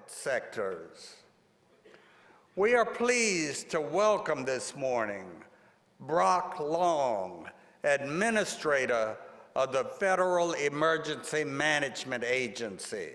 Sectors. We are pleased to welcome this morning Brock Long, Administrator of the Federal Emergency Management Agency.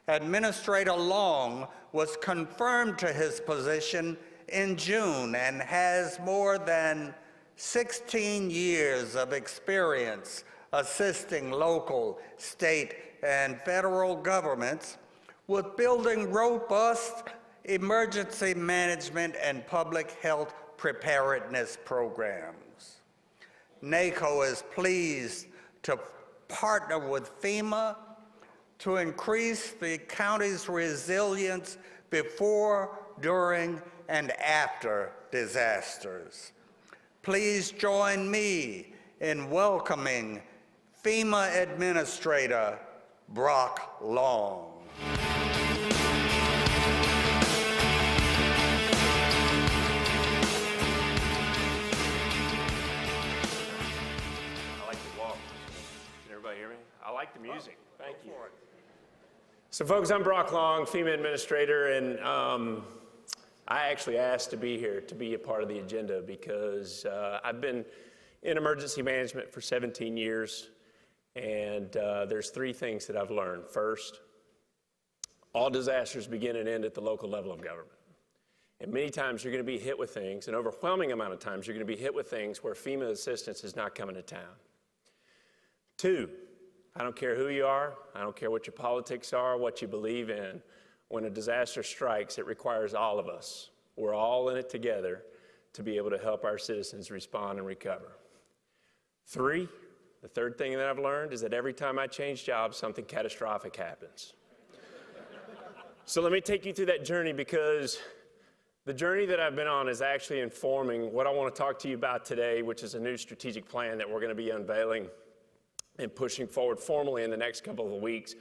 Administrator Long was confirmed to his position in June and has more than 16 years of experience assisting local, state, and federal governments with building robust emergency management and public health preparedness programs. NACO is pleased to partner with Fema to increase the county's resilience before, during, and after disasters. Please join me in welcoming FEMA Administrator Brock Long. I like the music. Thank you. So folks, I'm Brock Long, FEMA Administrator, and I actually asked to be here to be a part of the agenda because I've been in emergency management for 17 years, and there's three things that I've learned. First, all disasters begin and end at the local level of government. And many times you're going to be hit with things, an overwhelming amount of times you're going to be hit with things where FEMA assistance is not coming to town. Two, I don't care who you are, I don't care what your politics are, what you believe in. When a disaster strikes, it requires all of us. We're all in it together to be able to help our citizens respond and recover. Three, the third thing that I've learned is that every time I change jobs, something catastrophic happens. So let me take you through that journey, because the journey that I've been on is actually informing what I want to talk to you about today, which is a new strategic plan that we're going to be unveiling and pushing forward formally in the next couple of weeks.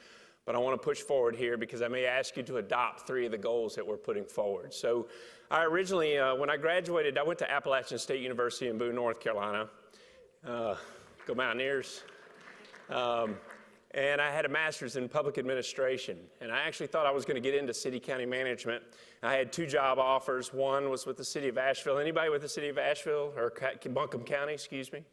But I want to push forward here because I may ask you to adopt three of the goals that we're putting forward. So I originally, when I graduated, I went to Appalachian State University in Boone, North Carolina. Go Mountaineers. And I had a master's in public administration. And I actually thought I was going to get into city county management. I had two job offers. One was with the city of Asheville. Anybody with the city of Asheville, or Buncombe County, excuse me?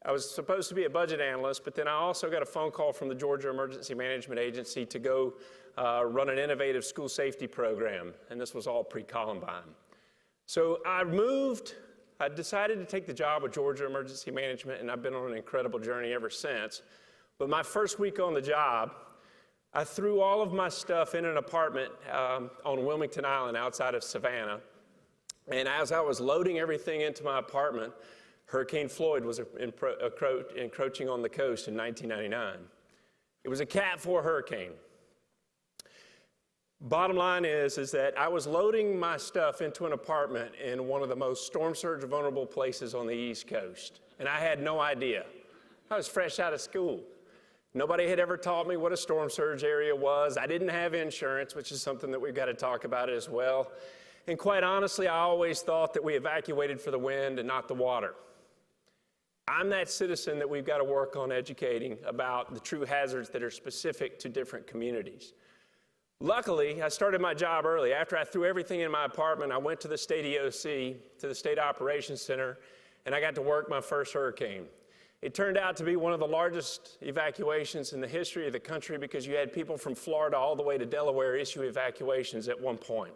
I was supposed to be a budget analyst, but then I also got a phone call from the Georgia Emergency Management Agency to go run an innovative school safety program, and this was all pre-Columbine. So I decided to take the job with Georgia Emergency Management, and I've been on an incredible journey ever since. But my first week on the job, I threw all of my stuff in an apartment on Wilmington Island outside of Savannah, and as I was loading everything into my apartment, Hurricane Floyd was encroaching on the coast in 1999. It was a Cat 4 hurricane. Bottom line is that I was loading my stuff into an apartment in one of the most storm surge vulnerable places on the East Coast, and I had no idea. I was fresh out of school. Nobody had ever taught me what a storm surge area was. I didn't have insurance, which is something that we've got to talk about as well. And quite honestly, I always thought that we evacuated for the wind and not the water. I'm that citizen that we've got to work on educating about the true hazards that are specific to different communities. Luckily, I started my job early. After I threw everything in my apartment, I went to the state EOC, to the State Operations Center, and I got to work my first hurricane. It turned out to be one of the largest evacuations in the history of the country because you had people from Florida all the way to Delaware issue evacuations at one point.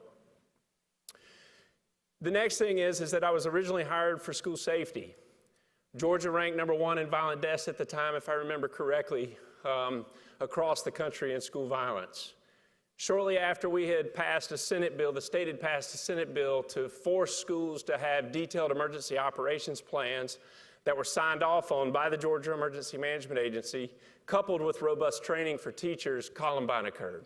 The next thing is that I was originally hired for school safety. Georgia ranked #1 in violent deaths at the time, if I remember correctly, across the country in school violence. Shortly after we had passed a Senate bill, the state had passed a Senate bill to force schools to have detailed emergency operations plans that were signed off on by the Georgia Emergency Management Agency, coupled with robust training for teachers. Columbine occurred.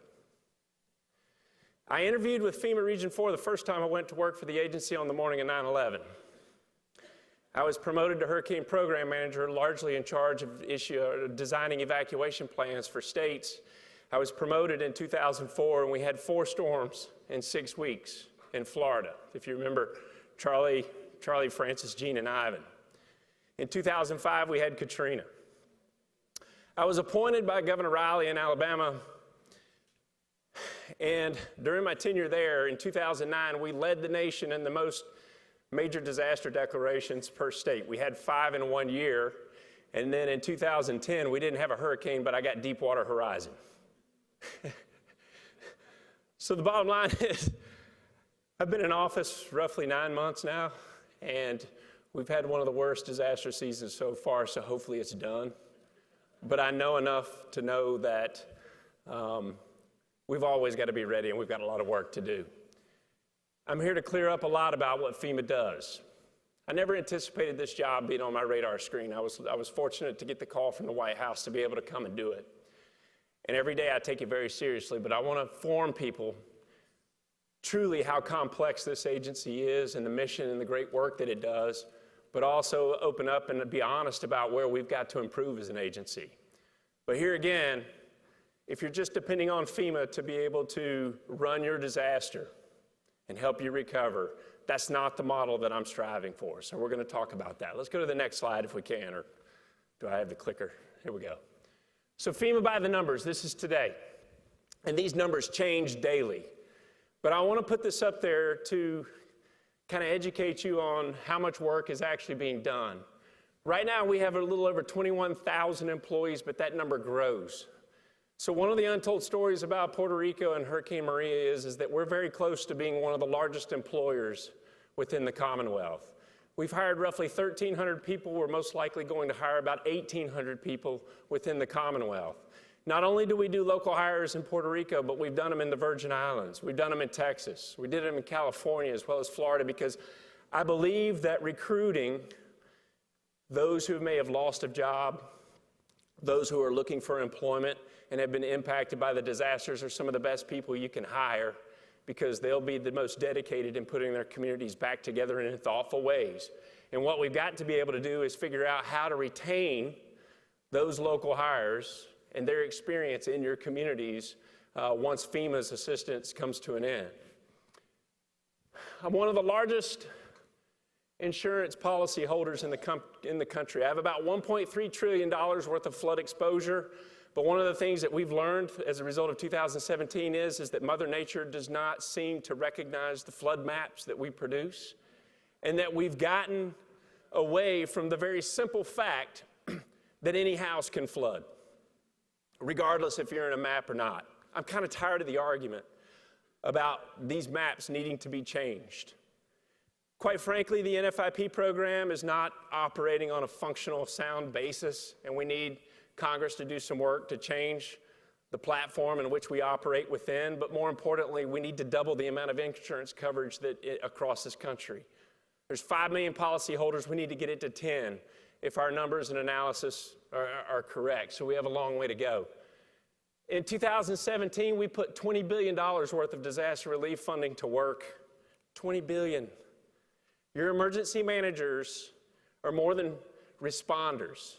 I interviewed with FEMA Region 4 the first time I went to work for the agency on the morning of 9/11. I was promoted to Hurricane Program Manager, largely in charge of designing evacuation plans for states. I was promoted in 2004, and we had 4 storms in 6 weeks in Florida. If you remember, Charlie, Francis, Jean, and Ivan. In 2005, we had Katrina. I was appointed by Governor Riley in Alabama And during my tenure there in 2009, we led the nation in the most major disaster declarations per state. We had 5 in 1 year. And then in 2010, we didn't have a hurricane, but I got Deepwater Horizon. So the bottom line is, I've been in office roughly 9 months now, and we've had one of the worst disaster seasons so far, so hopefully it's done. But I know enough to know that we've always got to be ready, and we've got a lot of work to do. I'm here to clear up a lot about what FEMA does. I never anticipated this job being on my radar screen. I was fortunate to get the call from the White House to be able to come and do it. And every day I take it very seriously, but I want to inform people truly how complex this agency is and the mission and the great work that it does, but also open up and be honest about where we've got to improve as an agency. But here again, if you're just depending on FEMA to be able to run your disaster and help you recover, that's not the model that I'm striving for. So we're going to talk about that. Let's go to the next slide if we can, or do I have the clicker? Here we go. So FEMA by the numbers, this is today. And these numbers change daily. But I want to put this up there to kind of educate you on how much work is actually being done. Right now we have a little over 21,000 employees, but that number grows. So one of the untold stories about Puerto Rico and Hurricane Maria is that we're very close to being one of the largest employers within the Commonwealth. We've hired roughly 1,300 people. We're most likely going to hire about 1,800 people within the Commonwealth. Not only do we do local hires in Puerto Rico, but we've done them in the Virgin Islands. We've done them in Texas. We did them in California as well as Florida, because I believe that recruiting those who may have lost a job, those who are looking for employment and have been impacted by the disasters, are some of the best people you can hire, because they'll be the most dedicated in putting their communities back together in thoughtful ways. And what we've got to be able to do is figure out how to retain those local hires and their experience in your communities once FEMA's assistance comes to an end. I'm one of the largest insurance policy holders in the country. I have about $1.3 trillion worth of flood exposure. But one of the things that we've learned as a result of 2017 is that Mother Nature does not seem to recognize the flood maps that we produce, and that we've gotten away from the very simple fact that any house can flood, regardless if you're in a map or not. I'm kind of tired of the argument about these maps needing to be changed. Quite frankly, the NFIP program is not operating on a functional, sound basis, and we need Congress to do some work to change the platform in which we operate within, but more importantly, we need to double the amount of insurance coverage across this country. There's 5 million policyholders. We need to get it to 10 if our numbers and analysis are correct, so we have a long way to go. In 2017, we put $20 billion worth of disaster relief funding to work. $20 billion. Your emergency managers are more than responders.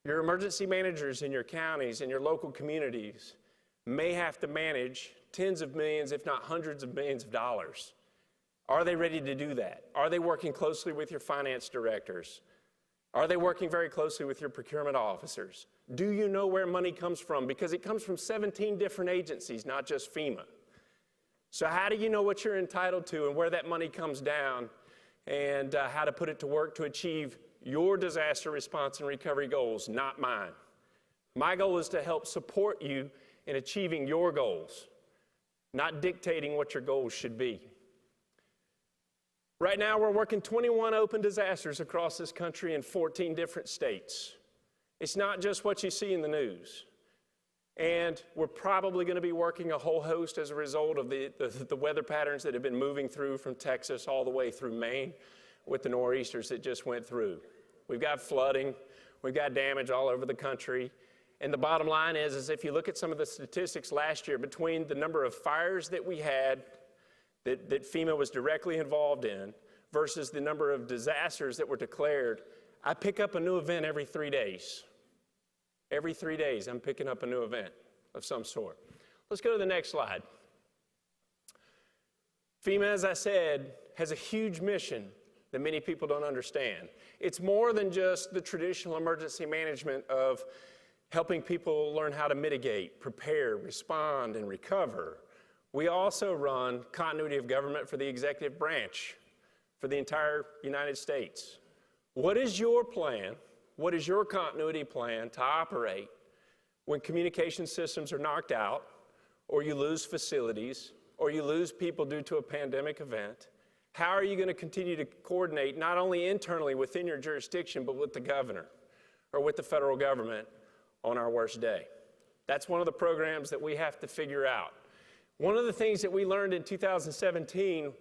Your emergency managers in your counties and your local communities may have to manage tens of millions, if not hundreds of millions of dollars. Are they ready to do that? Are they working closely with your finance directors? Are they working very closely with your procurement officers? Do you know where money comes from? Because it comes from 17 different agencies, not just FEMA. So how do you know what you're entitled to and where that money comes down, and how to put it to work to achieve your disaster response and recovery goals, not mine? My goal is to help support you in achieving your goals, not dictating what your goals should be. Right now, we're working 21 open disasters across this country in 14 different states. It's not just what you see in the news. And we're probably going to be working a whole host as a result of the weather patterns that have been moving through from Texas all the way through Maine with the nor'easters that just went through. We've got flooding, we've got damage all over the country. And the bottom line is if you look at some of the statistics last year, between the number of fires that we had that FEMA was directly involved in versus the number of disasters that were declared, I pick up a new event every 3 days. Every 3 days, I'm picking up a new event of some sort. Let's go to the next slide. FEMA, as I said, has a huge mission that many people don't understand. It's more than just the traditional emergency management of helping people learn how to mitigate, prepare, respond, and recover. We also run continuity of government for the executive branch for the entire United States. What is your plan? What is your continuity plan to operate when communication systems are knocked out, or you lose facilities, or you lose people due to a pandemic event? How are you going to continue to coordinate not only internally within your jurisdiction, but with the governor or with the federal government on our worst day? That's one of the programs that we have to figure out. One of the things that we learned in 2017,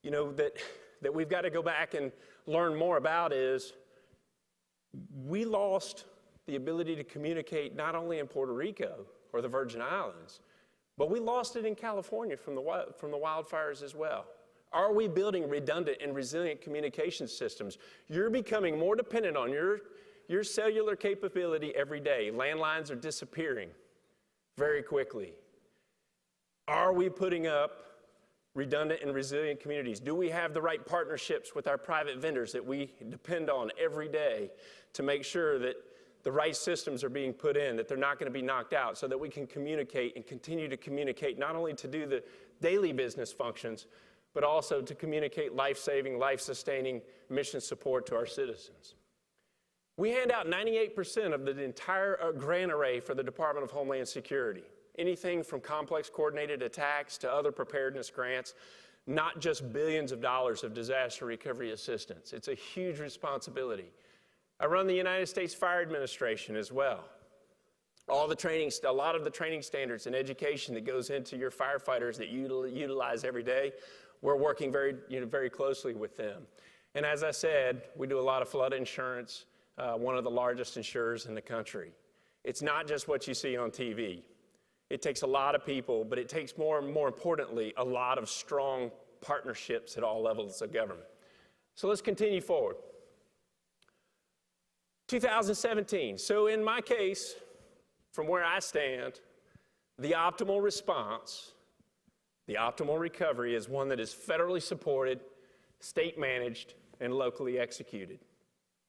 that we've got to go back and learn more about is we lost the ability to communicate not only in Puerto Rico or the Virgin Islands, but we lost it in California from the wildfires as well. Are we building redundant and resilient communication systems? You're becoming more dependent on your cellular capability every day. Landlines are disappearing very quickly. Are we putting up redundant and resilient communities? Do we have the right partnerships with our private vendors that we depend on every day to make sure that the right systems are being put in, that they're not going to be knocked out, so that we can communicate and continue to communicate, not only to do the daily business functions, but also to communicate life-saving, life-sustaining mission support to our citizens? We hand out 98% of the entire grant array for the Department of Homeland Security. Anything from complex coordinated attacks to other preparedness grants, not just billions of dollars of disaster recovery assistance. It's a huge responsibility. I run the United States Fire Administration as well. A lot of the training standards and education that goes into your firefighters that you utilize every day, we're working very closely with them. And as I said, we do a lot of flood insurance, one of the largest insurers in the country. It's not just what you see on TV. It takes a lot of people, but it takes more importantly, a lot of strong partnerships at all levels of government. So let's continue forward. 2017. So in my case, from where I stand, the optimal response, the optimal recovery is one that is federally supported, state managed, and locally executed,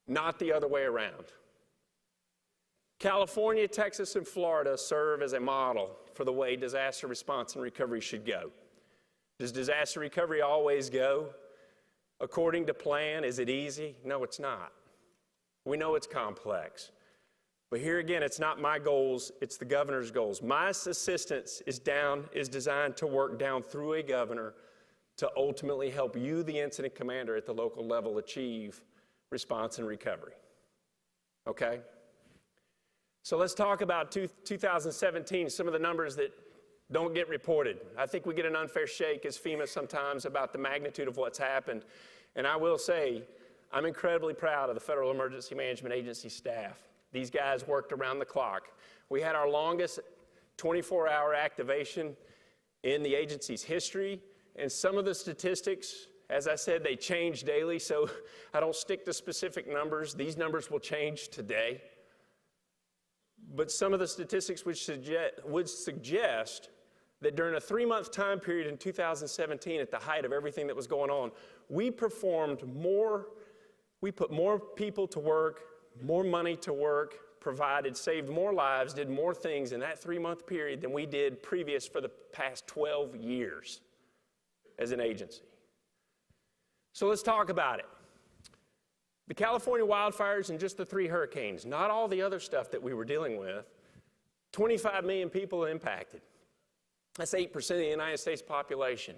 not the other way around. California, Texas, and Florida serve as a model for the way disaster response and recovery should go. Does disaster recovery always go according to plan? Is it easy? No, it's not. We know it's complex. But here again, it's not my goals, it's the governor's goals. My assistance is designed to work down through a governor to ultimately help you, the incident commander at the local level, achieve response and recovery. Okay? So let's talk about 2017, some of the numbers that don't get reported. I think we get an unfair shake as FEMA sometimes about the magnitude of what's happened. And I will say, I'm incredibly proud of the Federal Emergency Management Agency staff. These guys worked around the clock. We had our longest 24-hour activation in the agency's history. And some of the statistics, as I said, they change daily, so I don't stick to specific numbers. These numbers will change today. But some of the statistics would suggest that during a 3-month time period in 2017, at the height of everything that was going on, we put more people to work, more money to work, saved more lives, did more things in that 3-month period than we did previous for the past 12 years as an agency. So let's talk about it. The California wildfires and just the 3 hurricanes, not all the other stuff that we were dealing with, 25 million people impacted. That's 8% of the United States population.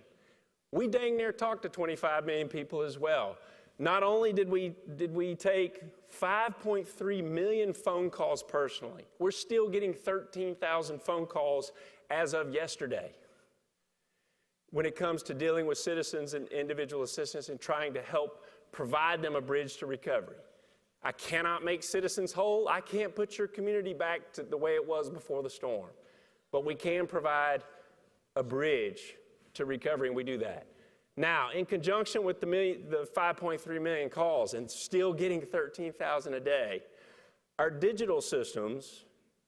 We dang near talked to 25 million people as well. Not only did we take 5.3 million phone calls personally, we're still getting 13,000 phone calls as of yesterday when it comes to dealing with citizens and individual assistance and trying to help provide them a bridge to recovery. I cannot make citizens whole. I can't put your community back to the way it was before the storm. But we can provide a bridge to recovery, and we do that. Now, in conjunction with the 5.3 million calls and still getting 13,000 a day, our digital systems,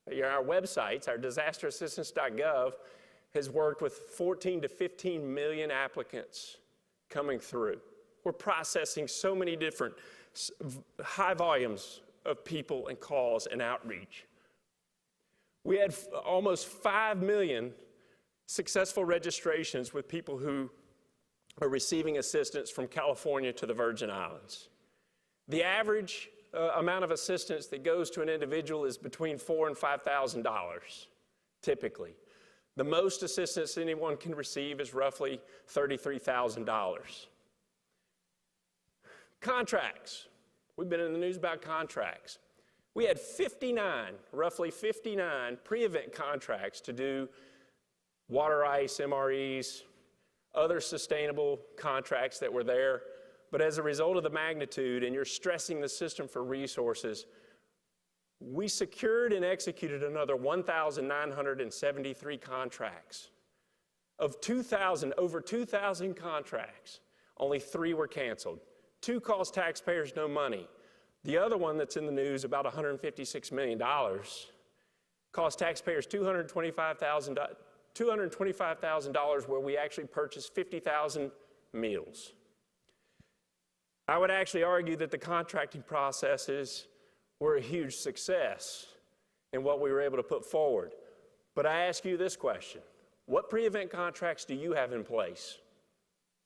our websites, our disasterassistance.gov, has worked with 14 to 15 million applicants coming through. We're processing so many different high volumes of people and calls and outreach. We had almost 5 million successful registrations with people who are receiving assistance from California to the Virgin Islands. The average amount of assistance that goes to an individual is between $4,000 and $5,000, typically. The most assistance anyone can receive is roughly $33,000. Contracts. We've been in the news about contracts. We had 59, roughly 59 pre-event contracts to do water ice, MREs, other sustainable contracts that were there. But as a result of the magnitude, and you're stressing the system for resources, we secured and executed another 1,973 contracts. Of over 2,000 contracts, only 3 were canceled. 2 cost taxpayers no money. The other one that's in the news, about $156 million, cost taxpayers $225,000 where we actually purchased 50,000 meals. I would actually argue that the contracting processes were a huge success in what we were able to put forward. But I ask you this question: what pre-event contracts do you have in place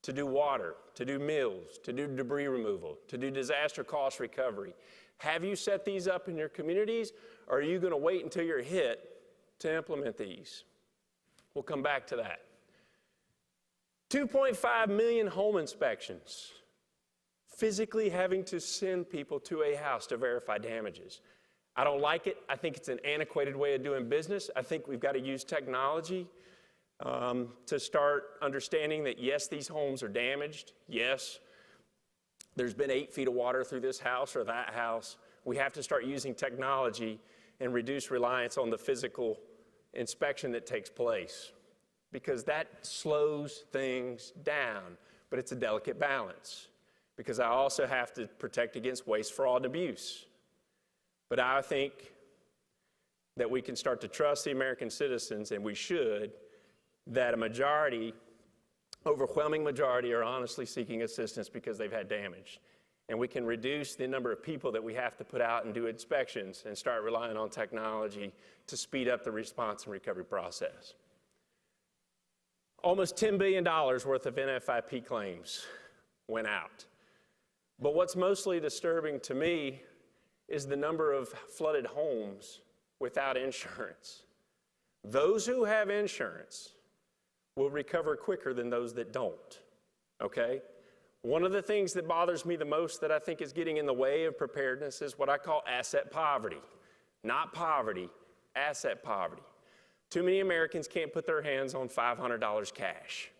to do water, to do meals, to do debris removal, to do disaster cost recovery? Have you set these up in your communities, or are you going to wait until you're hit to implement these? We'll come back to that. 2.5 million home inspections, physically having to send people to a house to verify damages. I don't like it. I think it's an antiquated way of doing business. I think we've got to use technology to start understanding that, yes, these homes are damaged. Yes, there's been 8 feet of water through this house or that house. We have to start using technology and reduce reliance on the physical inspection that takes place, because that slows things down. But it's a delicate balance, because I also have to protect against waste, fraud, and abuse. But I think that we can start to trust the American citizens, and we should, that a majority, overwhelming majority, are honestly seeking assistance because they've had damage. And we can reduce the number of people that we have to put out and do inspections and start relying on technology to speed up the response and recovery process. Almost $10 billion worth of NFIP claims went out. But what's mostly disturbing to me is the number of flooded homes without insurance. Those who have insurance will recover quicker than those that don't, okay? One of the things that bothers me the most that I think is getting in the way of preparedness is what I call asset poverty. Not poverty, asset poverty. Too many Americans can't put their hands on $500 cash.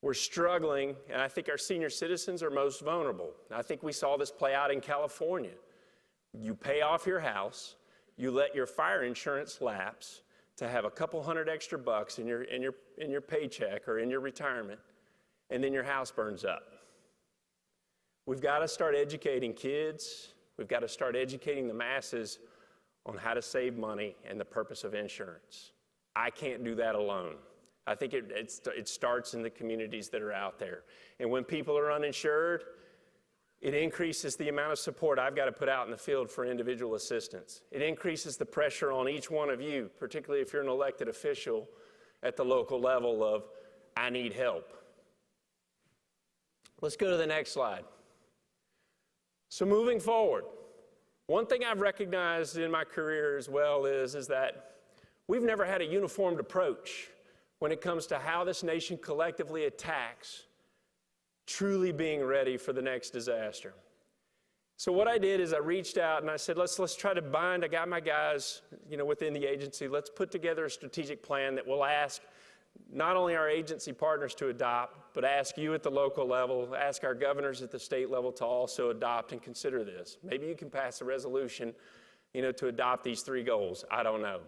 We're struggling, and I think our senior citizens are most vulnerable. I think we saw this play out in California. You pay off your house, you let your fire insurance lapse to have a couple hundred extra bucks in your paycheck or in your retirement, and then your house burns up. We've got to start educating kids. We've got to start educating the masses on how to save money and the purpose of insurance. I can't do that alone. I think it starts in the communities that are out there. And when people are uninsured, it increases the amount of support I've got to put out in the field for individual assistance. It increases the pressure on each one of you, particularly if you're an elected official at the local level of, I need help. Let's go to the next slide. So moving forward, one thing I've recognized in my career as well is that we've never had a uniformed approach when it comes to how this nation collectively attacks truly being ready for the next disaster. So what I did is I reached out and I said, let's try to bind. I got my guys, within the agency. Let's put together a strategic plan that will ask not only our agency partners to adopt, but ask you at the local level, ask our governors at the state level to also adopt and consider this. Maybe you can pass a resolution, to adopt these 3 goals. I don't know.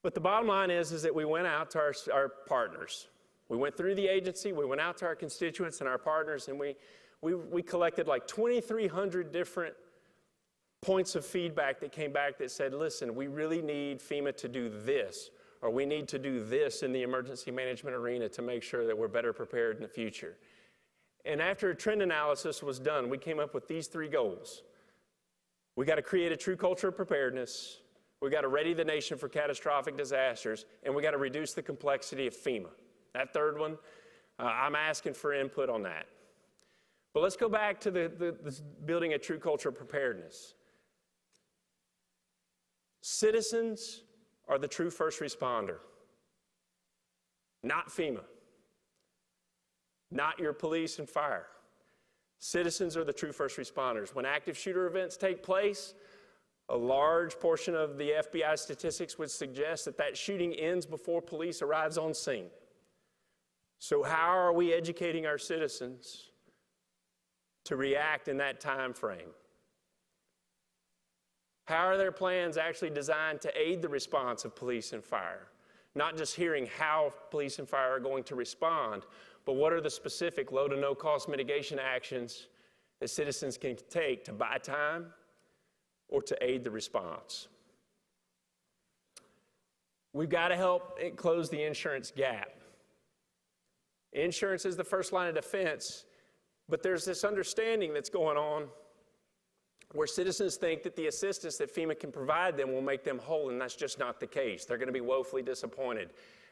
But the bottom line is that we went out to our partners. We went through the agency, we went out to our constituents and our partners, and we collected like 2,300 different points of feedback that came back that said, listen, we really need FEMA to do this, or we need to do this in the emergency management arena to make sure that we're better prepared in the future. And after a trend analysis was done, we came up with these 3 goals. We got to create a true culture of preparedness. We got to ready the nation for catastrophic disasters, and we got to reduce the complexity of FEMA. That third one, I'm asking for input on that. But let's go back to the building a true culture of preparedness. Citizens are the true first responder, not FEMA, not your police and fire. Citizens are the true first responders. When active shooter events take place, a large portion of the FBI statistics would suggest that that shooting ends before police arrives on scene. So how are we educating our citizens to react in that time frame? How are their plans actually designed to aid the response of police and fire? Not just hearing how police and fire are going to respond, but what are the specific low to no cost mitigation actions that citizens can take to buy time or to aid the response? We've got to help close the insurance gap. Insurance is the first line of defense, but there's this understanding that's going on where citizens think that the assistance that FEMA can provide them will make them whole, and that's just not the case. They're going to be woefully disappointed.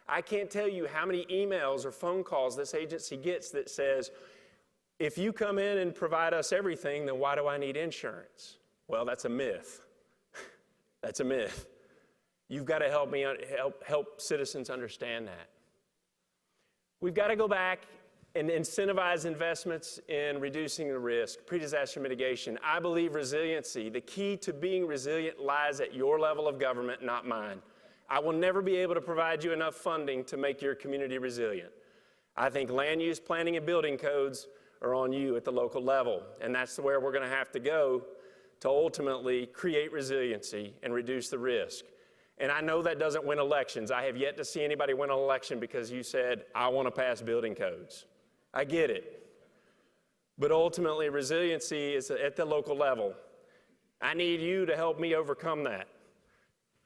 I can't tell you how many emails or phone calls this agency gets that says, if you come in and provide us everything, then why do I need insurance? Well, that's a myth. That's a myth. You've got to help me help citizens understand that. We've got to go back and incentivize investments in reducing the risk, pre-disaster mitigation. I believe resiliency, the key to being resilient lies at your level of government, not mine. I will never be able to provide you enough funding to make your community resilient. I think land use planning and building codes are on you at the local level, and that's where we're going to have to go to ultimately create resiliency and reduce the risk. And I know that doesn't win elections. I have yet to see anybody win an election because you said, I want to pass building codes. I get it. But ultimately, resiliency is at the local level. I need you to help me overcome that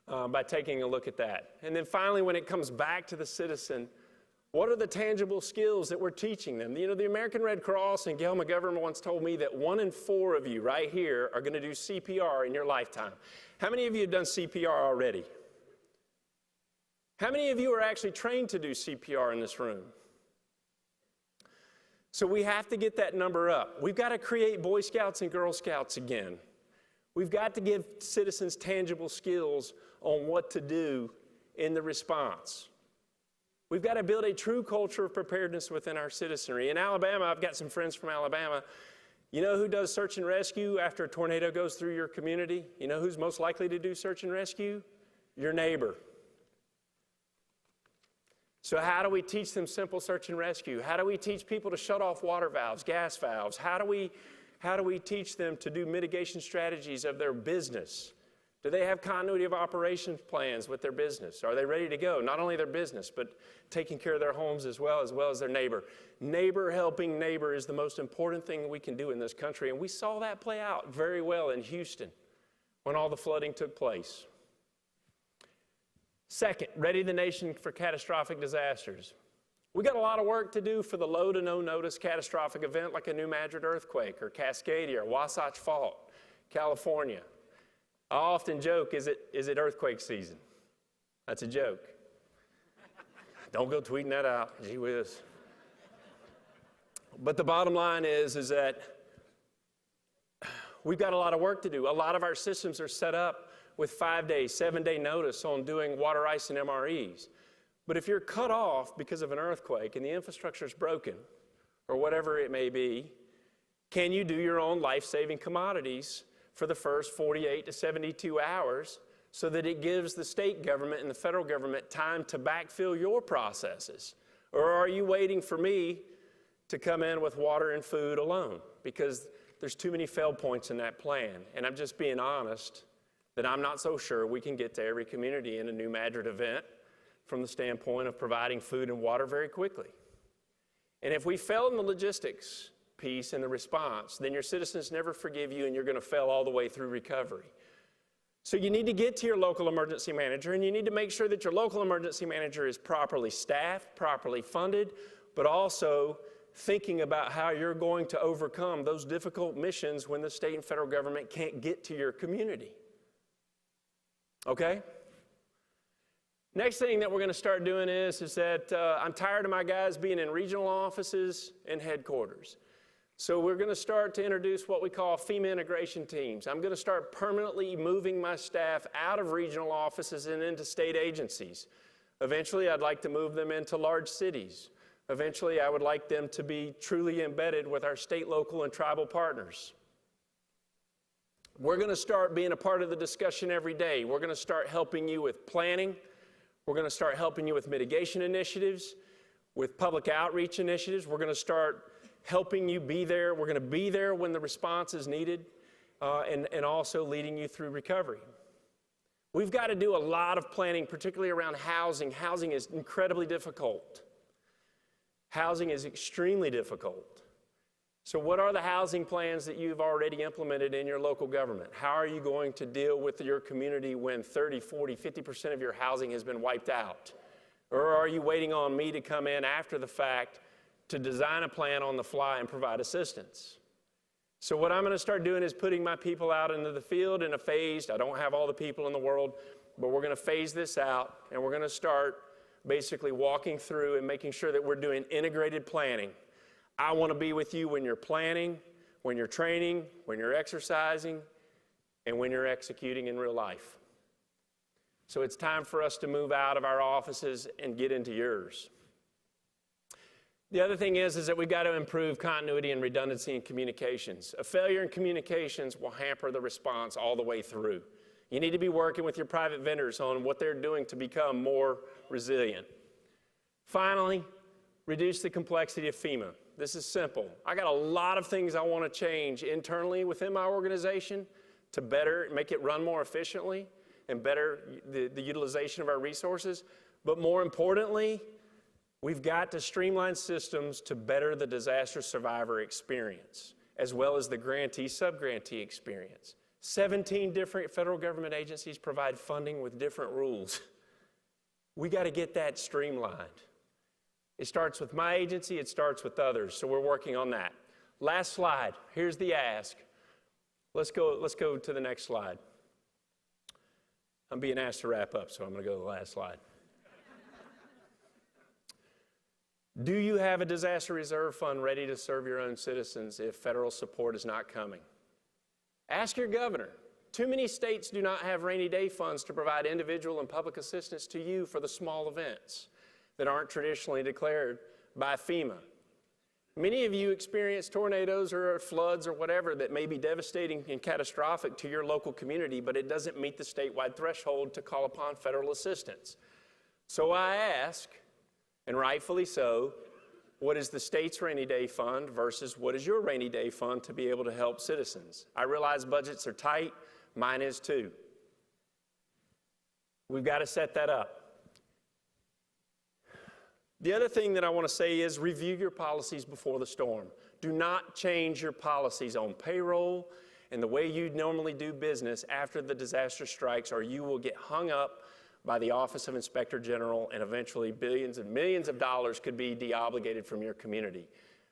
by taking a look at that. And then finally, when it comes back to the citizen, what are the tangible skills that we're teaching them? You know, the American Red Cross and Gail McGovern once told me that 1 in 4 of you right here are going to do CPR in your lifetime. How many of you have done CPR already? How many of you are actually trained to do CPR in this room? So we have to get that number up. We've got to create Boy Scouts and Girl Scouts again. We've got to give citizens tangible skills on what to do in the response. We've got to build a true culture of preparedness within our citizenry. In Alabama, I've got some friends from Alabama. You know who does search and rescue after a tornado goes through your community? You know who's most likely to do search and rescue? Your neighbor. So how do we teach them simple search and rescue? How do we teach people to shut off water valves, gas valves? How do we teach them to do mitigation strategies of their business? Do they have continuity of operations plans with their business? Are they ready to go? Not only their business, but taking care of their homes as well as their neighbor. Neighbor helping neighbor is the most important thing we can do in this country, and we saw that play out very well in Houston when all the flooding took place. Second, ready the nation for catastrophic disasters. We got a lot of work to do for the low to no notice catastrophic event like a New Madrid earthquake or Cascadia or Wasatch Fault, California. I often joke, is it earthquake season? That's a joke. Don't go tweeting that out, gee whiz. But the bottom line is that we've got a lot of work to do. A lot of our systems are set up with 5-day, 7-day notice on doing water ice and MREs. But if you're cut off because of an earthquake and the infrastructure is broken, or whatever it may be, can you do your own life-saving commodities for the first 48 to 72 hours so that it gives the state government and the federal government time to backfill your processes? Or are you waiting for me to come in with water and food alone? Because there's too many fail points in that plan. And I'm just being honest that I'm not so sure we can get to every community in a New Madrid event from the standpoint of providing food and water very quickly. And if we fail in the logistics piece and the response, then your citizens never forgive you and you're going to fail all the way through recovery. So you need to get to your local emergency manager, and you need to make sure that your local emergency manager is properly staffed, properly funded, but also thinking about how you're going to overcome those difficult missions when the state and federal government can't get to your community. Okay? Next thing that we're going to start doing is that I'm tired of my guys being in regional offices and headquarters. So we're going to start to introduce what we call Fema integration teams. I'm going to start permanently moving my staff out of regional offices and into state agencies. Eventually, I'd like to move them into large cities. Eventually, I would like them to be truly embedded with our state, local, and tribal partners. We're going to start being a part of the discussion every day. We're going to start helping you with planning. We're going to start helping you with mitigation initiatives, with public outreach initiatives. We're going to start helping you be there. We're going to be there when the response is needed, and also leading you through recovery. We've got to do a lot of planning, particularly around housing. Housing is incredibly difficult. Housing is extremely difficult. So what are the housing plans that you've already implemented in your local government? How are you going to deal with your community when 30, 40, 50% of your housing has been wiped out? Or are you waiting on me to come in after the fact to design a plan on the fly and provide assistance? So what I'm going to start doing is putting my people out into the field in a phased, I don't have all the people in the world, but we're going to phase this out, and we're going to start basically walking through and making sure that we're doing integrated planning. I want to be with you when you're planning, when you're training, when you're exercising, and when you're executing in real life. So it's time for us to move out of our offices and get into yours. The other thing is that we've got to improve continuity and redundancy in communications. A failure in communications will hamper the response all the way through. You need to be working with your private vendors on what they're doing to become more resilient. Finally, reduce the complexity of FEMA. This is simple. I got a lot of things I want to change internally within my organization to better make it run more efficiently and better the utilization of our resources. But more importantly, we've got to streamline systems to better the disaster survivor experience, as well as the grantee, sub-grantee experience. 17 different federal government agencies provide funding with different rules. We got to get that streamlined. It starts with my agency, it starts with others, so we're working on that. Last slide, here's the ask. Let's go to the next slide. I'm being asked to wrap up, so I'm going to go to the last slide. Do you have a disaster reserve fund ready to serve your own citizens if federal support is not coming? Ask your governor. Too many states do not have rainy day funds to provide individual and public assistance to you for the small events that aren't traditionally declared by FEMA. Many of you experience tornadoes or floods or whatever that may be devastating and catastrophic to your local community, but it doesn't meet the statewide threshold to call upon federal assistance. So I ask, and rightfully so, what is the state's rainy day fund versus what is your rainy day fund to be able to help citizens? I realize budgets are tight, mine is too. We've got to set that up. The other thing that I want to say is review your policies before the storm. Do not change your policies on payroll and the way you normally do business after the disaster strikes, or you will get hung up by the Office of Inspector General, and eventually billions and millions of dollars could be deobligated from your community.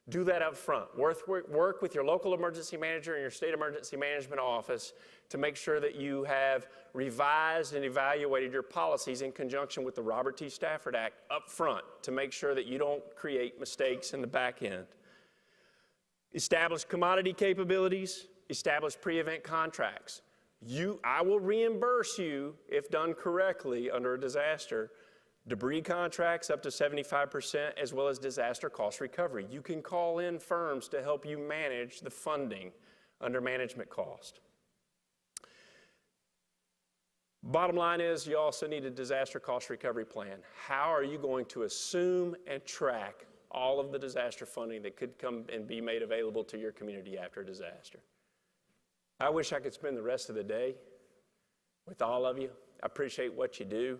Do that up front. Work with your local emergency manager and your state emergency management office to make sure that you have revised and evaluated your policies in conjunction with the Robert T. Stafford Act up front to make sure that you don't create mistakes in the back end. Establish commodity capabilities, establish pre-event contracts. I will reimburse you, if done correctly under a disaster, debris contracts up to 75%, as well as disaster cost recovery. You can call in firms to help you manage the funding under management cost. Bottom line is you also need a disaster cost recovery plan. How are you going to assume and track all of the disaster funding that could come and be made available to your community after a disaster? I wish I could spend the rest of the day with all of you. I appreciate what you do.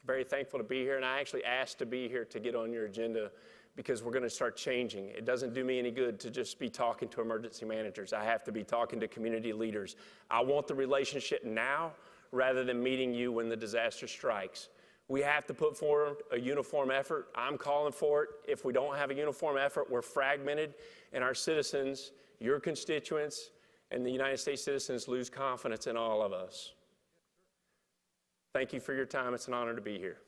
Very thankful to be here, and I actually asked to be here to get on your agenda because we're going to start changing. It doesn't do me any good to just be talking to emergency managers. I have to be talking to community leaders. I want the relationship now rather than meeting you when the disaster strikes. We have to put forward a uniform effort. I'm calling for it. If we don't have a uniform effort, we're fragmented, and our citizens, your constituents, and the United States citizens lose confidence in all of us. Thank you for your time. It's an honor to be here.